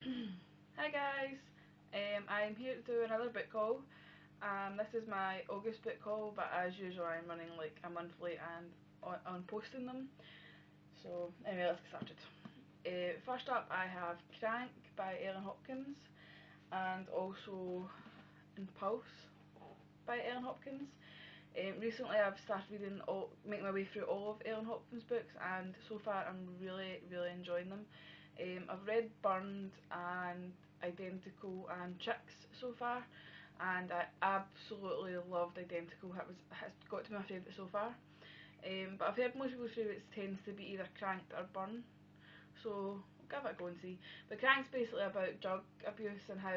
Hi guys, I'm here to do another book haul. This is my August book haul, but as usual I'm running like a month late and on posting them. So anyway, let's get started. First up I have Crank by Ellen Hopkins, and also Impulse by Ellen Hopkins. Recently I've started making my way through all of Ellen Hopkins' books, and so far I'm really enjoying them. I've read Burned and Identical and Chicks so far, and I absolutely loved Identical. It's got to be my favourite so far. But I've heard most people's favourites tends to be either Cranked or Burn, so I'll give it a go and see. But Crank's basically about drug abuse and how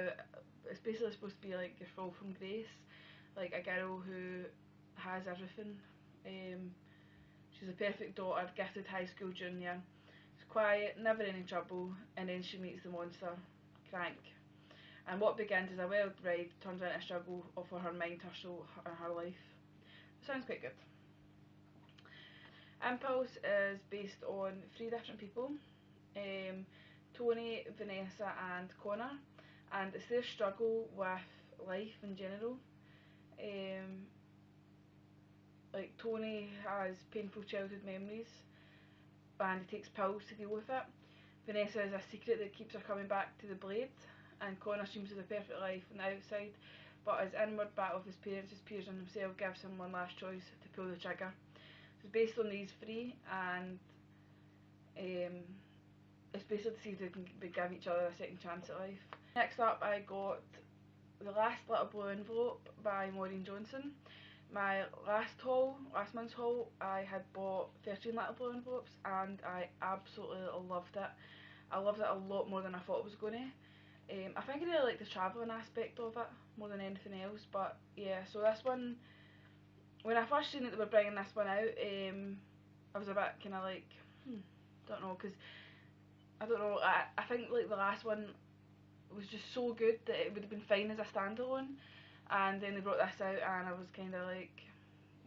it's basically supposed to be like your fall from grace, like a girl who has everything. She's a perfect daughter, gifted high school junior. She's quiet, never any trouble, and then she meets the monster, Crank. And what begins as a wild ride turns into a struggle for her mind, her soul, and her life. Sounds quite good. Impulse is based on three different people, Tony, Vanessa and Connor, and it's their struggle with life in general. Um, like Tony has painful childhood memories and he takes pills to deal with it. Vanessa is a secret that keeps her coming back to the blade, and Connor seems to have a perfect life on the outside, but his inward battle with his parents, his peers and himself gives him one last choice to pull the trigger. So it's based on these three, and it's basically to see if they can give each other a second chance at life. Next up I got The Last Little Blue Envelope by Maureen Johnson. My last month's haul, I had bought 13 little blue envelopes and I absolutely loved it. I loved it a lot more than I thought I was going to. I think I really like the travelling aspect of it more than anything else, but yeah, so this one, when I first seen that they were bringing this one out, I was a bit kind of like, don't know, because I don't know, I think like the last one was just so good that it would have been fine as a standalone, and then they brought this out and I was kind of like,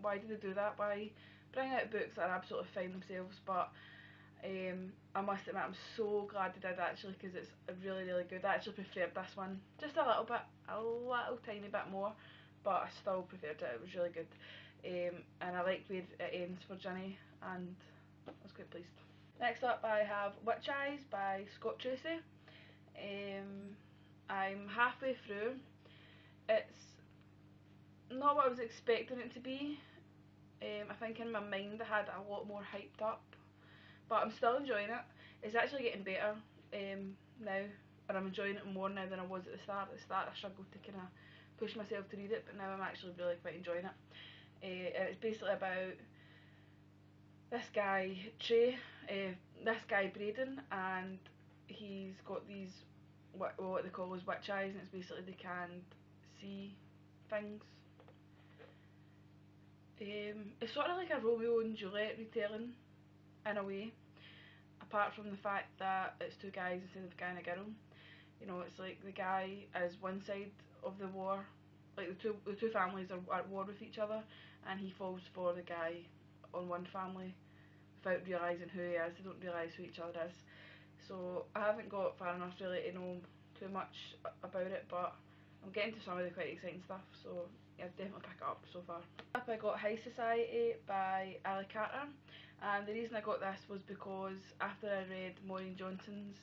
why did they do that? Why bring out books that are absolutely fine themselves? But I must admit I'm so glad they did actually, because it's really good. I actually preferred this one just a little bit, a little tiny bit more, but I still preferred it. It was really good, and I like where it ends for Ginny, and I was quite pleased. Next up I have Witch Eyes by Scott Tracy. I'm halfway through. It's not what I was expecting it to be. I think in my mind I had a lot more hyped up, but I'm still enjoying it. It's actually getting better now, and I'm enjoying it more now than I was at the start. At the start I struggled to kind of push myself to read it, but now I'm actually really quite enjoying it. And it's basically about this guy Trey, this guy Braden, and he's got these what they call as witch eyes, and it's basically they can't see things. It's sort of like a Romeo and Juliet retelling in a way, apart from the fact that it's two guys instead of a guy and a girl. You know, it's like the guy is one side of the war, like the two families are at war with each other, and he falls for the guy on one family without realising who he is. They don't realise who each other is. So I haven't got far enough really to know too much about it, but I'm getting to some of the quite exciting stuff, so yeah, definitely pick it up so far. Up I got High Society by Ali Carter, and the reason I got this was because after I read Maureen Johnson's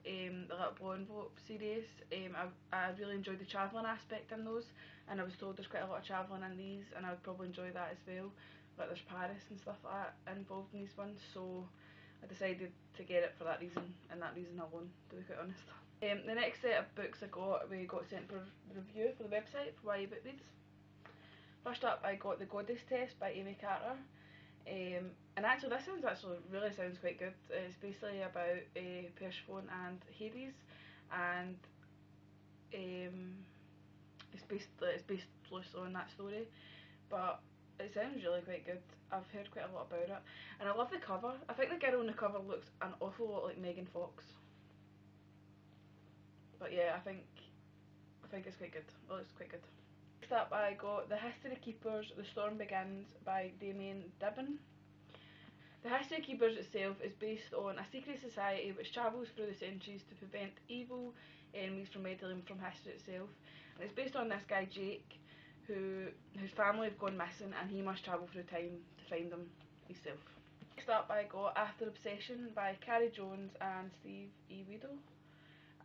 The Little Blue Envelope series, I really enjoyed the travelling aspect in those, and I was told there's quite a lot of travelling in these, and I would probably enjoy that as well. Like there's Paris and stuff like that involved in these ones, so I decided to get it for that reason, and that reason alone, to be quite honest. The next set of books we got sent for review for the website for YA Book Reads. First up I got The Goddess Test by Amy Carter. And actually this sounds really sounds quite good. It's basically about Persephone and Hades, and it's based loosely on that story, but it sounds really quite good. I've heard quite a lot about it, and I love the cover. I think the girl on the cover looks an awful lot like Megan Fox, but yeah, I think it's quite good. It looks quite good. Next up I got The History Keepers, The Storm Begins by Damien Dibben. The History of Keepers itself is based on a secret society which travels through the centuries to prevent evil enemies from meddling from history itself. And it's based on this guy Jake, whose family have gone missing, and he must travel through time to find them himself. Next up, I got After Obsession by Carrie Jones and Steve E. Weedle,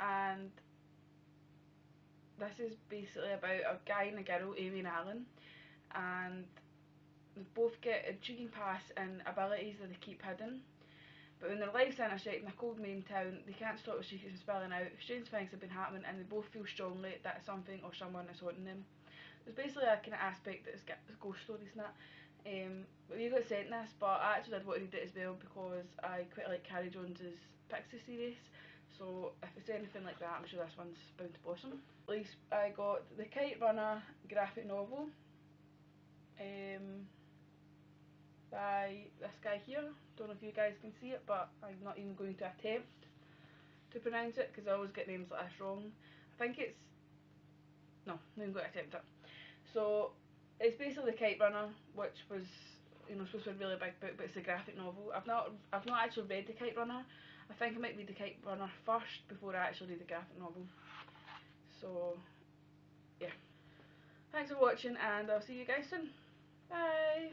and this is basically about a guy and a girl, Amy and Alan, and they both get intriguing pasts and abilities that they keep hidden. But when their lives intersect in a cold Maine town, they can't stop the secrets from spilling out. Strange things have been happening, and they both feel strongly that something or someone is haunting them. There's basically a kind of aspect that's ghost stories and that. But we got sent this, but I actually did want to read it as well because I quite like Carrie Jones's Pixie series. So if it's anything like that, I'm sure this one's bound to blossom. At least I got the Kite Runner graphic novel by this guy here. Don't know if you guys can see it, but I'm not even going to attempt to pronounce it because I always get names like this wrong. I think it's... no, I'm not even going to attempt it. So it's basically the Kite Runner, which was, you know, supposed to be a really big book, but it's a graphic novel. I've not actually read the Kite Runner. I think I might read the Kite Runner first before I actually read the graphic novel. So yeah, thanks for watching, and I'll see you guys soon. Bye.